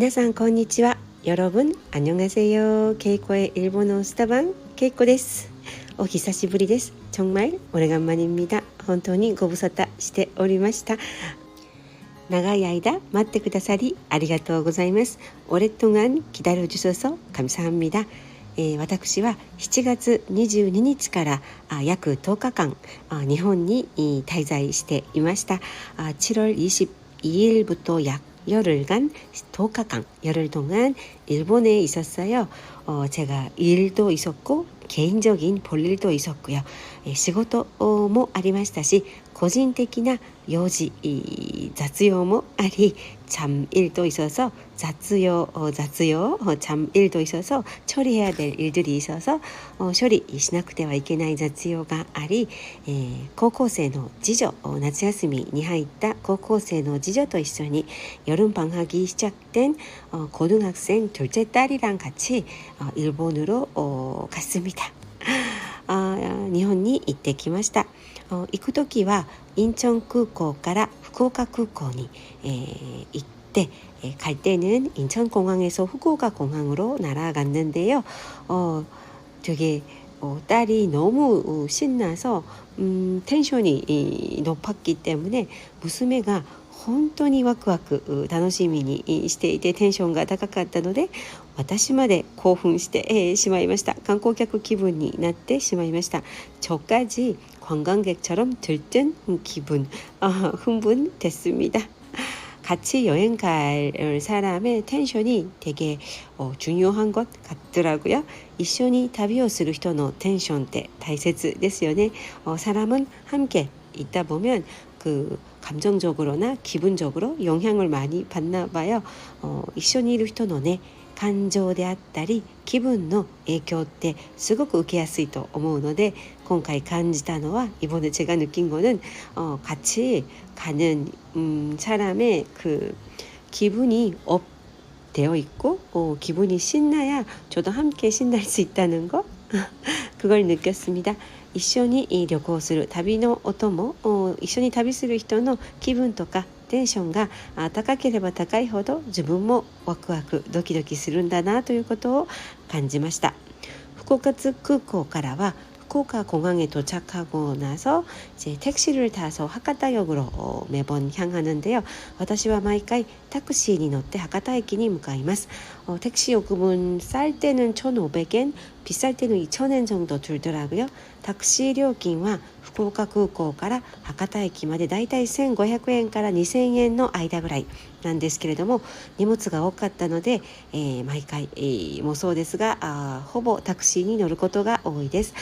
皆さんこんにちは。여러분 안녕하세요. 케이코의 일본어 스타방 케이코です。お久しぶりです。정말 오래간만입니다. 本当にご無沙汰しておりました。長い間待ってくださりありがとうございます。오랫동안 기다려주셔서 감사합니다. 私は7月22日から約10日間日本に滞在していました。7월 22일부터 약 열흘간 10日間열흘 동안 일본에 있었어요. 제가 일도 있었고 개인적인 볼일도 있었고요. 仕事もありましたし個人的な用事雑用もあり잠일도 있어서雑用잠일도 있어서 처리해야 될 일들이 있어서処理しなくてはいけない雑用があり、高校生の次女夏休みに入った高校生の次女と一緒に여름방학이 시작된 고등학생 둘째 딸이랑 같이 일본으로 갔습니다. 日本に行ってきました。行くときはインチョン空港から福岡空港に、行って갈 때는 인천공항에서 후쿠오카 공항으로 날아갔는데요. 되게 딸이 너무 신나서 텐션이 높았기 때문에娘が本当にワクワク楽しみにしていてテンションが高かったので私まで興奮してしまいました。観光客気分になってしまいました。저까지 관광객처럼 들뜬 기분, 흥분됐습니다. 같이 여행 갈 사람의 텐션이 되게 중요한 것 같더라고요. 一緒に旅をする人のテンションって大切ですよね。사람은 함께 있다 보면 그 감정적으로나 기분적으로 영향을 많이 받나 봐요. 一緒にいる人のね感情であったり気分の影響ってすごく受けやすいと思うので今回感じたのは이번에 제가 느낀 거는 같이 가는 사람의 그 기분이 업 되어 있고 기분이 신나야 저도 함께 신날 수 있다는 거 그걸 느꼈습니다. 一緒に旅行する旅のお供一緒に旅する人の気分とかテンションが高ければ高いほど自分もワクワクドキドキするんだなということを感じました。福岡空港からは후쿠오카 공항에 도착하고 나서 이제 택시를 타서 하카타역으로 매번 향하는데요. 私は毎回タクシーに乗って博多駅に向かいます。택시 요금은 쌀 때는 1,500엔, 비쌀 때는 2,000엔 정도 들더라고요. 택시料金は 福岡空港から博多駅までだいたい1,500円から2,000円の間ぐらいなんですけれども荷物が多かったので、毎回、もそうですがほぼタクシーに乗ることが多いです。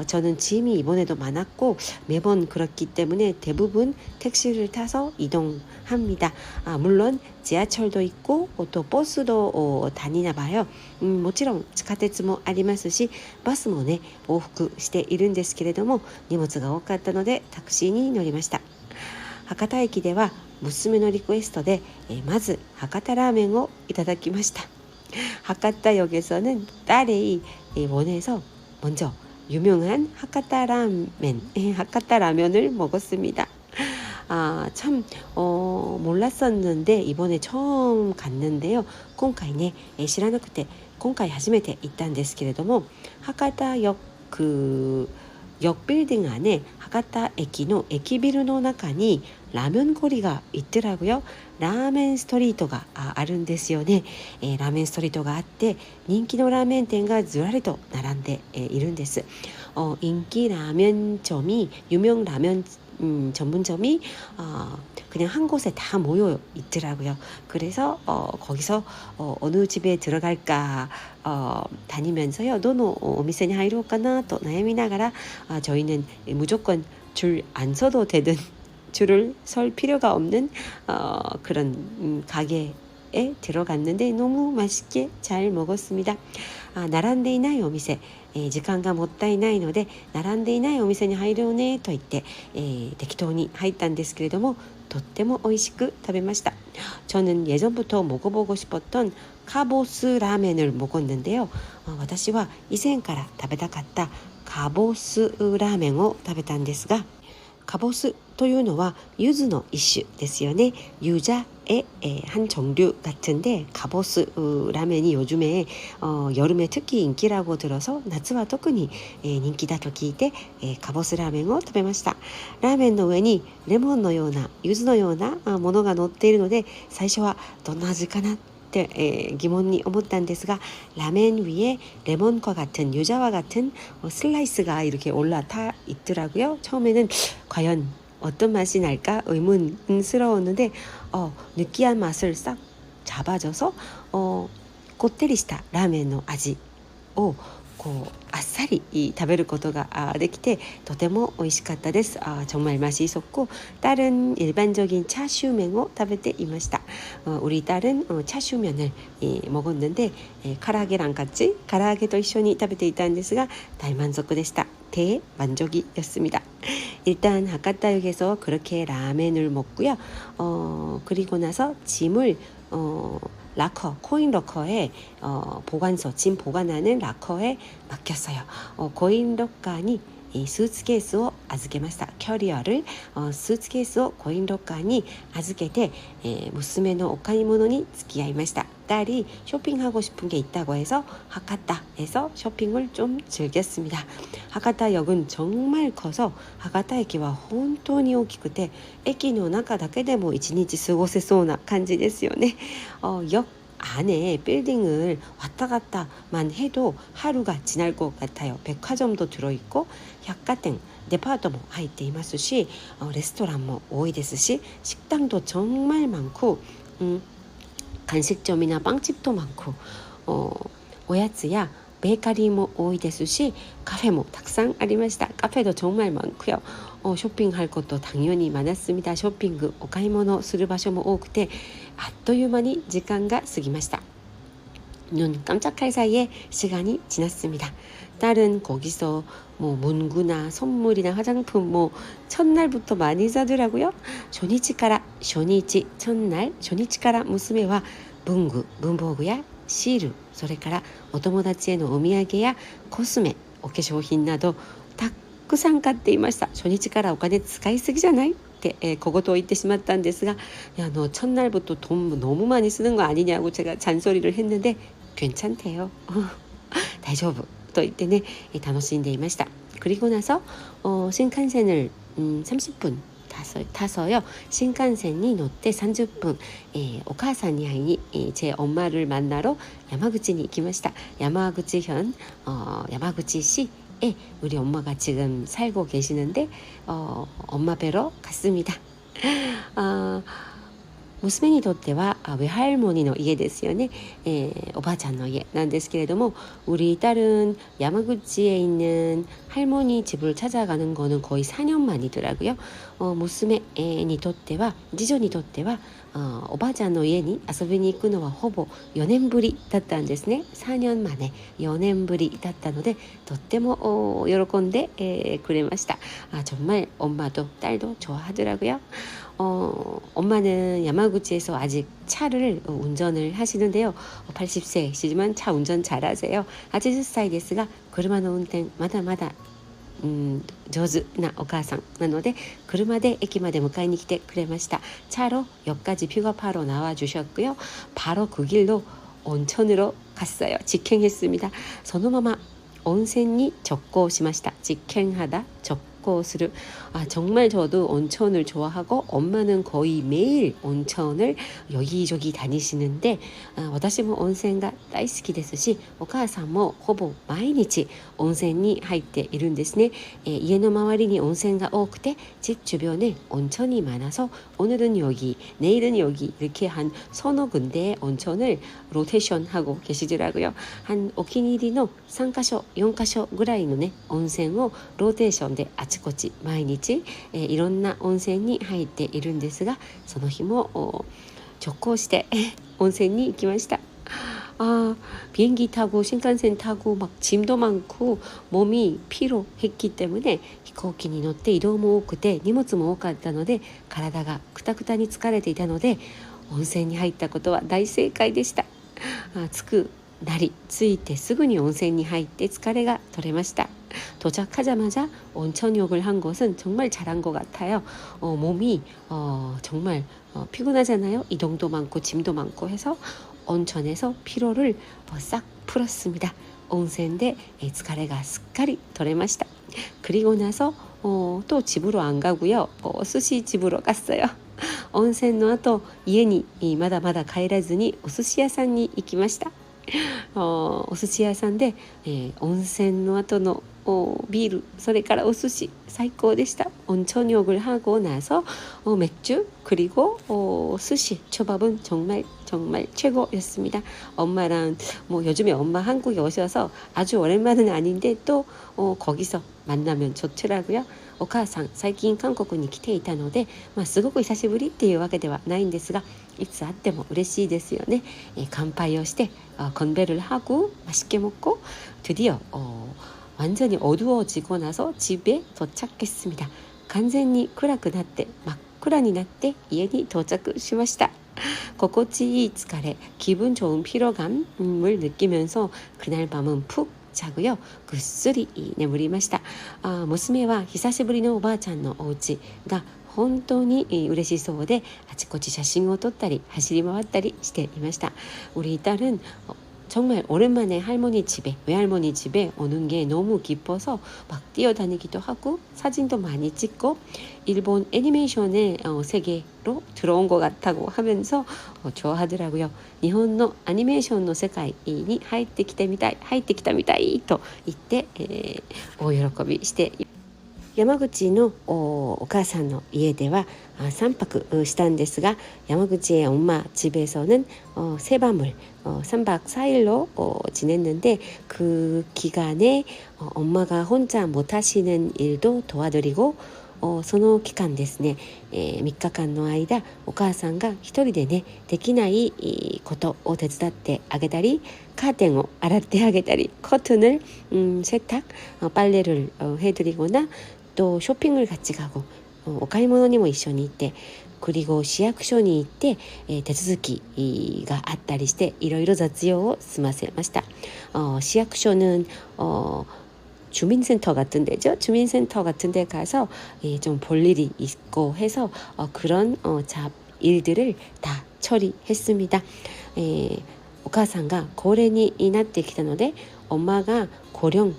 저는 짐이 이번에도 많았고 매번 그렇기 때문에 대부분 택시를 타서 이동합니다. 물론 지하철도 있고 또 버스도 다니나 봐요. もちろん地下鉄もありますしバスもね往復しているんですけれども荷物が多かったのでタクシーに乗りました。博多駅では娘のリクエストで、まず博多ラーメンをいただきました。博多역에서는 딸이 원해서 먼저 유명한 하카타 라면을 먹었습니다. 참 몰랐었는데 이번에 처음 갔는데요. 今回ね知らなくて今回初めて行ったんですけれども博多역 역 빌딩 안에 하카타駅の駅ビルの中に라면 거리가 있더라고요. 라멘 스트리트가あるんですよね。ラーメンストリートがあって人気のラーメン店がずらりと並んでいるんです。인기 라면점이 유명 라면 전문점이 그냥 한 곳에 다 모여 있더라고요. 그래서 거기서 어느 집에 들어갈까 다니면서요. どのお店に入ろうかなと悩みながら저희는 무조건 줄 안 서도 되는 줄을 설 필요가 없는 그런 가게에 들어갔는데 너무 맛있게 잘 먹었습니다. 並んでいないお店、時間がもったいないので並んでいないお店に入ろうねと言って、適当に入ったんですけれどもとっても美味しく食べました。 저는 예전부터 먹어보고 싶었던 카보스 라멘을 먹었는데요. 私は以前から食べたかったカボスラーメンを食べたんですがかぼすというのは柚子の一種ですよね。유자의 한 종류 같은데 가보스 라면이 요즘에 여름에 특히 인기라고 들어서夏は特に人気だと聞いてカボスラーメンを食べました。ラーメンの上にレモンのような柚子のようなものが乗っているので最初はどんな味かなって疑問に思ったんですが라면 위에 레몬과 같은 유자와 같은 슬라이스가 이렇게 올라타 있더라고요. 처음에는 과연 어떤 맛이 날까 의문스러웠는데 느끼한 맛을 싹 잡아줘서 고ってりした 라면의 味をあっさり食べることができてとても美味しかったです。정말 맛이 있었고 딸은 일반적인 차슈면을 食べていました。 우리 딸은 차슈면을 먹었는데唐揚げ랑 같이唐揚げと一緒に食べていたんですが大満足でした。 대만족이었습니다. 일단 하카타역에서 그렇게 라멘을 먹고요. 그리고 나서 짐을 락커, 코인 락커에 보관소, 짐 보관하는 락커에 맡겼어요. 코인 락커니 이 스ーツケースを 預けました。 캐리어를 スーツケースを 코인 락커니 預けて 娘のお買い物に付き合いました。 딸이 쇼핑하고 싶은 게 있다고 해서 하카타에서 쇼핑을 좀 즐겼습니다. 하카타역은 정말 커서 하카타駅は 本当に大きくて駅の中だけでも1日過ごせそうな感じですよね。역 안에 빌딩을 왔다 갔다만 해도 하루가 지날 것 같아요. 백화점도 들어있고 약가땡 데파트도 入っていますし 레스토랑도 多いですし 식당도 정말 많고 간식점이나 빵집도 많고 おやつやベーカリーも多いですしカフェもたくさんありました。 카페도 정말 많고요. 쇼핑할 것도 당연히 많았습니다. 쇼핑, お買い物する場所も多くてあっという間に時間が過ぎました。 눈 깜짝할 사이에 시간이 지났습니다. 딸은 거기서 뭐 문구나 선물이나 화장품 뭐 첫날부터 많이 사더라고요. 쇼니치카라 쇼니치 첫날 쇼니치카라娘は 文具文房具やシールそれからお友達へのお土産やコスメお化粧品などたくさん買っていました。初日からお金使いすぎじゃないって、小言を言ってしまったんですが첫날부터 돈 너무 많이 쓰는 거 아니냐고 제가 잔소리를 했는데 괜찮대요. 大丈夫と言ってね楽しんでいました。 그리고 나서 신칸센을 30분 타서요. 신칸센이乗って 30분 お母さんに会いに제 엄마를 만나러 야마구치に行きました。 야마구치현 야마구치시에 우리 엄마가 지금 살고 계시는데 엄마 뵈러 갔습니다. 娘にとっては외할머니의 家ですよね。おばあちゃんの家なんですけれども우리 딸은 야마구치에 있는 할머니 집을 찾아가는 거는 거의 4년 만이더라고요. 娘にとっては次女にとってはおばあちゃんの家に遊びに行くのはほぼ4年ぶりだったんですね。 4년 만에 4年ぶりだったのでとっても喜んでくれました。 정말 엄마도 딸도 좋아하더라고요. 엄마는 야마구치에서 아직 차를 운전을 하시는데요. 80세이시지만 차 운전 잘하세요. 80歳ですが車の運転まだまだ上手なお母さんなので車で駅まで迎えに来てくれました。 차로 역까지 픽업하러 나와주셨고요. 바로 그 길로 온천으로 갔어요. 직행했습니다. そのまま 온센이 적고しました. 직행하다 적고する. 정말 저도 온천을 좋아하고 엄마는 거의 매일 온천을 여기저기 다니시는데 私も温泉が大好きですしお母さんもほぼ毎日温泉に入っているんですね。 家の周りに温泉が多くて집 주변에 온천이 많아서 오늘은 여기 내일은 여기 이렇게 한 서너 군데의 온천을 로테이션하고 계시더라고요. 한 오키니리의 3カ所 4カ所 ぐらいのね温泉をローテーションであちこち毎日いろんな温泉に入っているんですがその日も直行して温泉に行きました。 비행기 타고 신칸센 타고 막 짐도 많고 몸이 피로했기 때문에 飛行機に乗って移動も多くて荷物も多かったので体がくたくたに疲れていたので温泉に入ったことは大正解でした。 着いてすぐに温泉に入って疲れが取れました。 도착하자마자 온천욕을 한 것은 정말 잘한 것 같아요. 몸이 정말 피곤하잖아요. 이동도 많고 짐도 많고 해서 온천에서 피로를 싹 풀었습니다. 온센데疲れが すっかり取れました. 그리고 나서 또 집으로 안 가고요. 스시 집으로 갔어요. 온센 の後家にまだまだ帰らずにお寿司屋さんに行きました。お寿司屋さんで、温泉の後のビールそれからお寿司最高でした. 온천욕을 하고 나서 맥주 그리고 스시 초밥은 정말 최고였습니다. 엄마랑 요즘에 엄마 한국에 오셔서 아주 오랜만은 아닌데 또 거기서 만나면 좋더라고요. お母さん最近韓国に来ていたので、すごく久しぶりっていうわけではないんですが、いつ会っても嬉しいですよね。乾杯をして건배를 하고 맛있게 먹고 드디어 완전히 어두워지고 나서 집에 도착했습니다. 완전히 暗くなって真っ暗になって家に到着しました. 心地いい疲れ, 기분 좋은 피로감을 느끼면서 그날 밤은 푹 자고요.ぐっすり眠りました。娘は久しぶりのおばあちゃんのお家が本当に嬉しそうであちこち写真を撮ったり走り回ったりしていました。 우리 딸은 정말 오랜만에 할머니 집에 외할머니 집에 오는 게 너무 기뻐서 막 뛰어다니기도 하고 사진도 많이 찍고 일본 애니메이션의 세계로 들어온 것 같다고 하면서 좋아하더라고요. 일본의 애니메이션의 세계에 入ってきたみたいと言って大喜びして山口のお母さんの家では3泊したんですが야마구치의 엄마 집에서는 세 밤을 3박 4일로 지냈는데 그 기간에 엄마가 혼자 못 하시는 일도 도와드리고 その期間ですね、3日間の間お母さんが一人でねできないことを手伝ってあげたりカーテンを洗ってあげたり커튼을 세탁, 빨래를 해드리거나 또 쇼핑을 같이 가고 お買い物にも一緒に行って그리고市役所に行って、手続きがあったりしていろいろ雑用を済ませました。市役所는 주민센터 같은 데죠. 주민센터 같은 데 가서 좀 볼 일이 있고 해서 그런 일들을 다 처리했습니다. お母さんが高齢になってきたので 엄마가 고령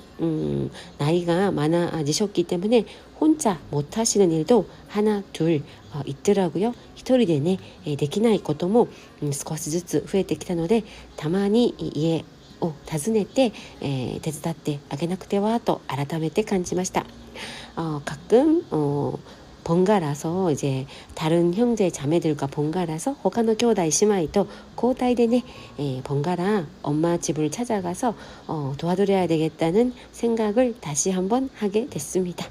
나이가 많아지셨기 때문에 혼자 못 하시는 일도 하나 둘 있더라고요. 一人でねできないことも少しずつ増えてきたのでたまに家を訪ねて手伝ってあげなくてはと改めて感じました。 가끔 번갈아서 이제 다른 형제 자매들과 번갈아서 他の兄弟姉妹と交代でね번갈아 엄마 집을 찾아가서 도와드려야 되겠다는 생각을 다시 한번 하게 됐습니다.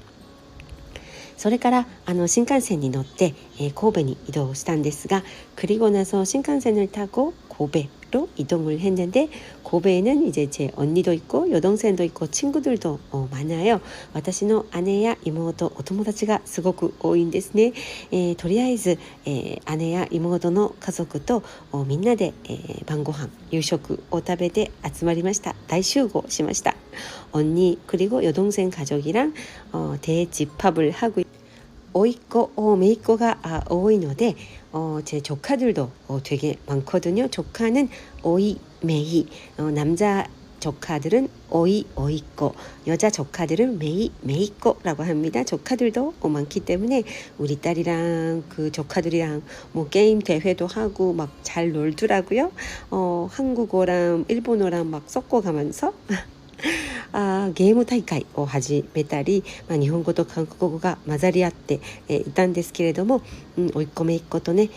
それから新幹線に乗って、神戸に移動したんですが 그리고 나서 신칸센을 타고 고베로 이동을 했는데 고베에는 이제 제 언니도 있고 여동생도 있고 친구들도 많아요. 私の姉や妹お友達がすごく多いんですね。とりあえず、姉や妹の家族とみんなで、晩ご飯夕食を食べて集まりました。大集合しました。 언니 그리고 여동생 가족이랑 대집합을 하고 오이꼬 메이꼬가 多いので 제 조카들도 되게 많거든요. 조카는 오이 메이 남자 조카들은 오이 오이꼬 여자 조카들은 메이 메이꼬라고 합니다. 조카들도 많기 때문에 우리 딸이랑 그 조카들이랑 뭐 게임 대회도 하고 막 잘 놀더라고요. 한국어랑 일본어랑 막 섞어가면서 ゲーム大会を始めたり、日本語と韓国語が混ざり合っていたんですけれども、甥っ子姪っ子とね、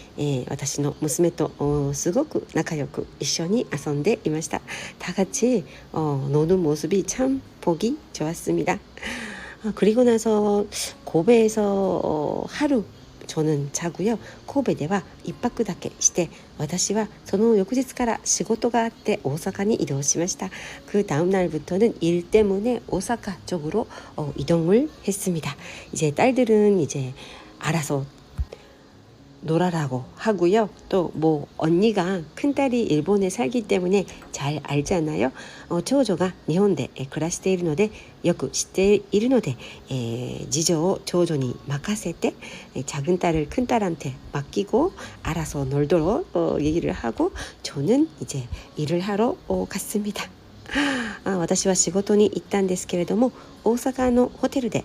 私の娘とすごく仲良く一緒に遊んでいました。다 같이 노는 모습이 참 보기 좋았습니다. 그리고 나서 고베에서 하루 저는 자고요. 고베では 1泊だけして私はその翌日から仕事があって大阪に移動しました. 그 다음 날부터는 일 때문에 오사카 쪽으로 이동을 했습니다. 이제 딸들은 이제 알아서 놀아라고 하고요. 또 뭐 언니가 큰딸이 일본에 살기 때문에 잘 알잖아요.長女が 日本で暮らしているのでよく知っているので、次女を長女に任せて작은 딸을 큰 딸한테 맡기고 알아서 놀도록 얘기를 하고 저는 이제 일을 하러 갔습니다. 私は仕事に行ったんですけれども大阪のホテルで、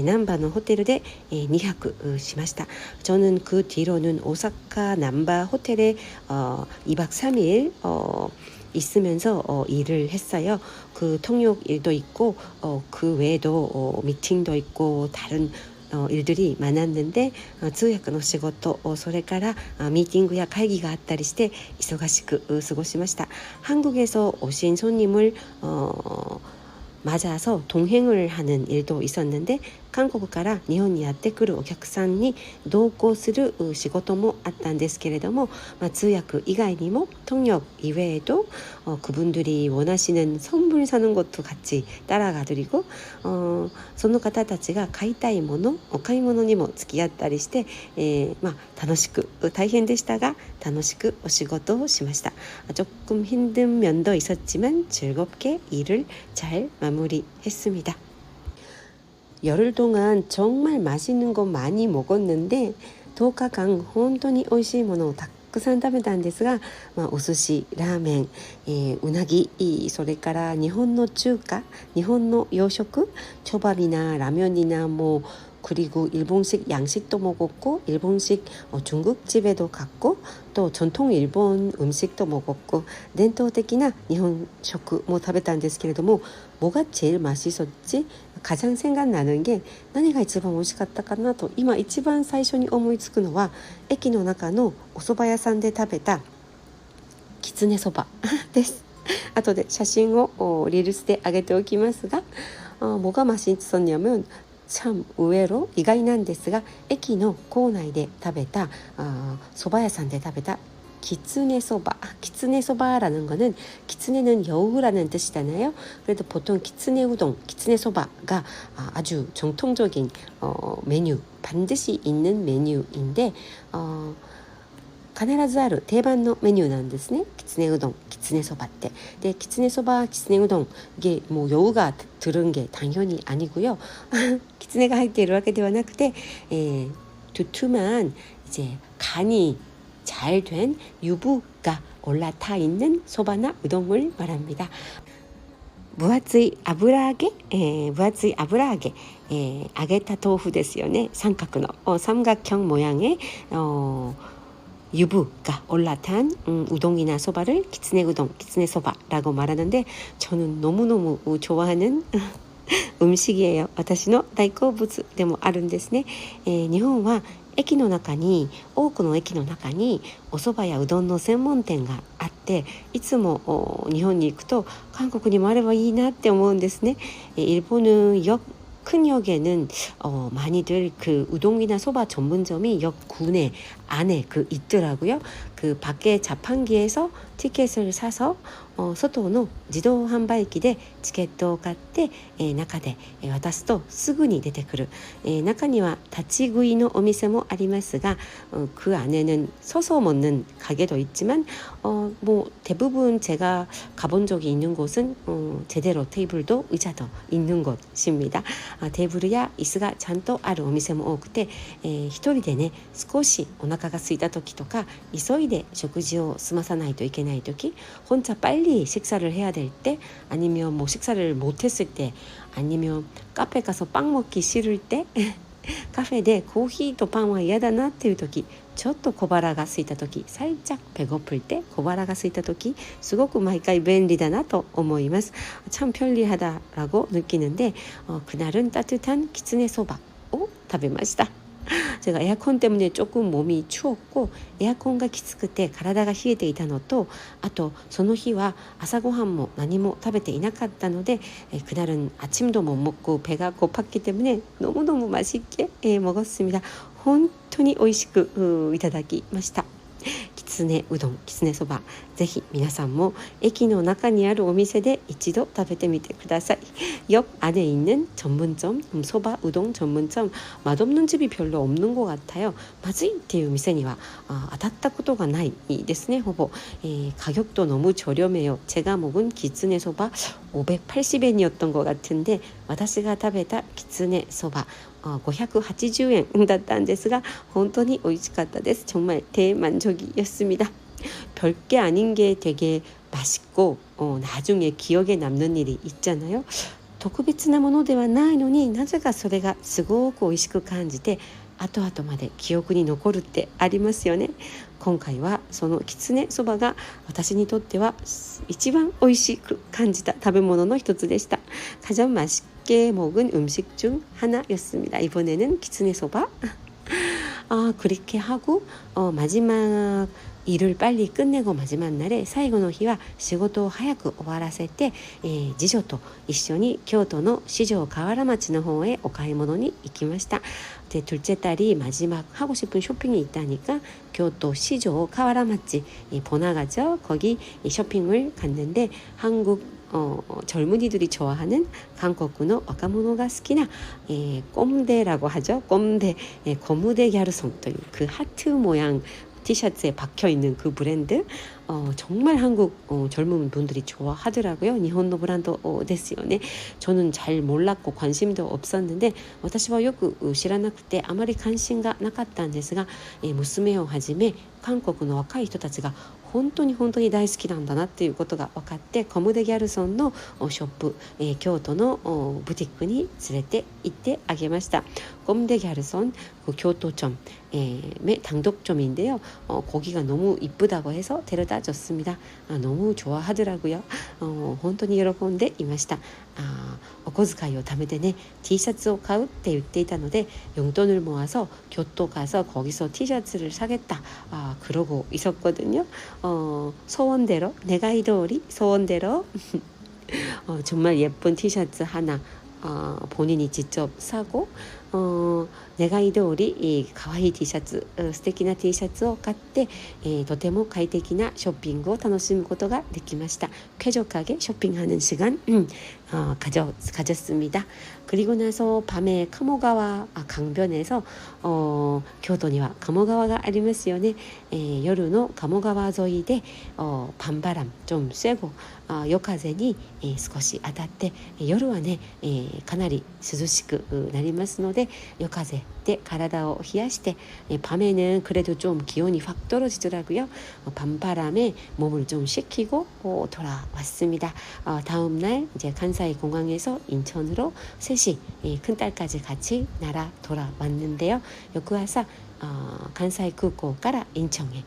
難波のホテルで、2泊しました。저는 그 뒤로는 오사카 남바 호텔에 2박 3일 있으면서 일을 했어요. 그 통역 일도 있고 그 외에도 미팅도 있고 다른 일들이 많았는데 通訳の仕事それからミーティングや会議があったりして忙しく過ごしました。한국에서 오신 손님을 맞아서 동행을 하는 일도 있었는데韓国から日本にやってくるお客さんに同行する仕事もあったんですけれども、通訳以外にも통역 이외에도 그분들이 원하시는 선물 사는 것도 같이 따라가드리고 その方たちが買いたいものお買い物にも付き合ったりして、楽しく大変でしたが楽しくお仕事をしました。조금 힘든 면도 있었지만 즐겁게 일을 잘 마무리했습니다. 열흘 동안 정말 맛있는 거 많이 먹었는데 10日間本当に美味しいものをたくさん食べたんですが、お寿司、ラーメン、うなぎ、それから日本の中華、日本の洋食、초밥이나 라면이나 뭐 그리고 일본식 양식도 먹었고 일본식 중국집에도 갔고 또 전통 일본 음식도 먹었고伝統的な 일본식 뭐 食べたんですけれども 뭐가 제일 맛있었지? 가장 생각나는 게 何が一番美味しかったかなと今一番最初に思いつくのは駅の中のお蕎麦屋さんで食べたきつねそばです。後で写真をリールスで上げておきますが 뭐가 맛있었냐면 참 의외로意外なんですが駅の構内で食べた蕎麦屋さんで食べた기츠네소바, 기츠네소바라는 거는 기츠네는 여우라는 뜻이잖아요. 그래도 보통 기츠네 우동, 기츠네소바가 아주 정통적인 메뉴, 반드시 있는 메뉴인데 必ずある定番のメニューなんですね。きつねうどん、きつねそばって。で、きつねそば、きつねうどん게 뭐 여우가 들은 게 당연히 아니고요. 기츠네가入っているわけではなくて, 두툼한 이제 간이 잘 된 유부가 올라타 있는 소바나 우동을 말합니다. 分厚い油揚げ、揚げた豆腐ですよね。三角の삼각형 모양의 유부가 올라탄 우동이나 소바를 기츠네 우동, 기츠네 소바라고 말하는데 저는 너무너무 좋아하는 음식이에요. 私の大好物でもあるんですね。日本は駅の中に多くの駅の中にお蕎麦やうどんの専門店があっていつも日本に行くと韓国にもあればいいなって思うんですね。일본은 큰 역에는 많이들 그 우동이나 소바 전문점이 역 구내 안에 있더라고요. 그 밖에 자판기에서 티켓을 사서外の自動販売機でチケットを買って中で渡すとすぐに出てくる。中には立ち食いのお店もありますが그 안에는 서서 먹는 가게도 있지만 뭐 대부분 제가 가본 적이 있는 곳은 제대로 테이블도 의자도 있는 곳입니다. 테이블이야椅子がちゃんとあるお店も多くて一人でね少しお腹が空いた時とか急いで食事を済まさないといけない時혼자 빨리 식사를 해야 될 때 아니면 뭐 식사를 못했을 때 아니면 카페 가서 빵 먹기 싫을 때 카페でコーヒーとパンは嫌だなっていう時ちょっと小腹が空いた時살짝 배고플 때小腹が空いた時すごく毎回便利だなと思います。참 편리하다라고 느끼는데 그날은 따뜻한 기츠네 소바を食べました。 제가 에어컨 때문에 조금 몸이 추웠고 에어컨가 きつくて体が冷えていたのとあとその日は朝ごはんも何も食べていなかったので 그날은 아침도 못 먹고 배가 고팠기 때문에 너무너무 맛있게 먹었습니다. 本当に美味しくいただきました。きつつねうどん、きつねそば、ぜひ皆さんも駅の中にあるお店で一度食べてみてください。역 안에 있는 전문점, 소바 우동 전문점, 맛없는 집이 별로 없는 것 같아요. まずいっていう店には当たったことがないですね。ほぼ、가격도 너무 저렴해요. 제가 먹은 기츠네 소바 580엔이었던 것 같은데 私が食べたきつねそば580円だったんですが本当に美味しかったです。 정말 대만족이었습니다. 별게 아닌 게 되게 맛있고 나중에 기억에 남는 일이 있잖아요. 特別なものではないのになぜかそれがすごく美味しく感じて後々まで記憶に残るってありますよね。今回はそのきつねそばが私にとっては一番美味しく感じた食べ物の一つでした。가장 맛있게 먹은 음식 중 하나였습니다. 이번에는 기츠네 소바. 그렇게 하고 마지막 일을 빨리 끝내고 마지막 날에 最後の日は仕事を早く終わらせて、次女と一緒に京都の四条河原町の方へお買い物に行きました。で、 둘째 딸이 마지막 하고 싶은 쇼핑이 있다니까 교토 시조 카와라마치 번화가죠. 거기 쇼핑을 갔는데 한국 젊은이들이 좋아하는 한국의 와카모노가 好きな 꼼데라고 하죠. 꼼데, 고무대 갸루송という 그 하트 모양 티셔츠에 박혀있는 그 브랜드 정말 한국 젊은 분들이 좋아하더라고요. 일본의 브랜드 ですよね. 저는 잘 몰랐고 관심도 없었는데 私はよく知らなくてあまり関心がなかったんですが娘をはじめ韓国の若い人たちが本当に大好きなんだなっていうことが分かってコムデギャルソンのショップ、京都のブティックに連れて行ってあげました。コムデギャルソン교토점 당독점인데요. 거기가 너무 이쁘다고 해서 데려다 줬습니다. 너무 좋아하더라고요. 本当に喜んでいました。お小遣いを貯めてね T셔츠を買うって言っていたので 용돈을 모아서 교토 가서 거기서 티셔츠를 사겠다 그러고 있었거든요. 소원대로 내가 이도리 소원대로 정말 예쁜 티셔츠 하나 본인이 직접 사고 내가 이도리 이 가와이 티셔츠 素敵な Tシャツを買って、とても快適なショッピングを楽しむことができました。 쾌적하게 쇼핑하는 시간 가졌습니다. 그리고 나서 밤에 카모가와 강변에서 교토니와 가모가와가 ありますよね. 夜の 가모가와 沿いで 밤바람 좀 쐬고夜風に少し当たって夜はねかなり涼しくなりますので夜風で体を冷やして밤에는 그래도 좀 기온이 확 떨어지더라고요. 밤바람에 몸을 좀 식히고 돌아왔습니다. 다음 날 이제 간사이 공항에서 인천으로 셋이 큰딸까지 같이 날아 돌아왔는데요.翌朝関西空港からインチョンへ、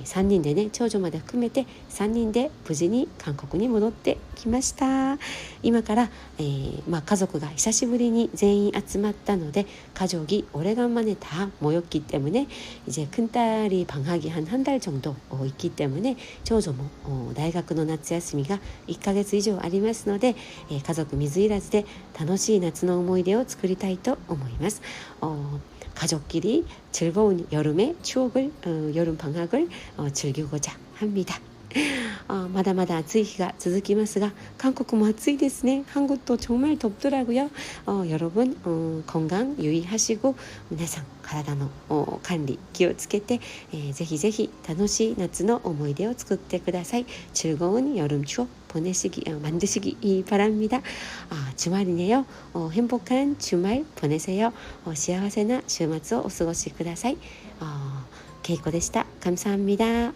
3人でね長女まで含めて3人で無事に韓国に戻ってきました。今から、家族が久しぶりに全員集まったので가족이 오래간만에 다 모였기 때문에 이제 큰딸이 방학이 한 달 정도 있기 때문에長女も 大学の夏休みが1ヶ月以上ありますので、家族水入らずで楽しい夏の思い出を作りたいと思います。 가족끼리 즐거운 여름의 추억을 여름 방학을 즐기고자 합니다. まだまだ暑い日が続きますが韓国も暑いですね. 한국도 정말 덥더라고요. 여러분 건강 유의하시고 皆さん体の管理気をつけてぜひぜひ楽しい夏の思い出を作ってください. 즐거운 여름 추억 만드시기 바랍니다. 주말이네요. 행복한 주말 보내세요. 幸せな週末をお過ごしください. 케이코でした. 감사합니다.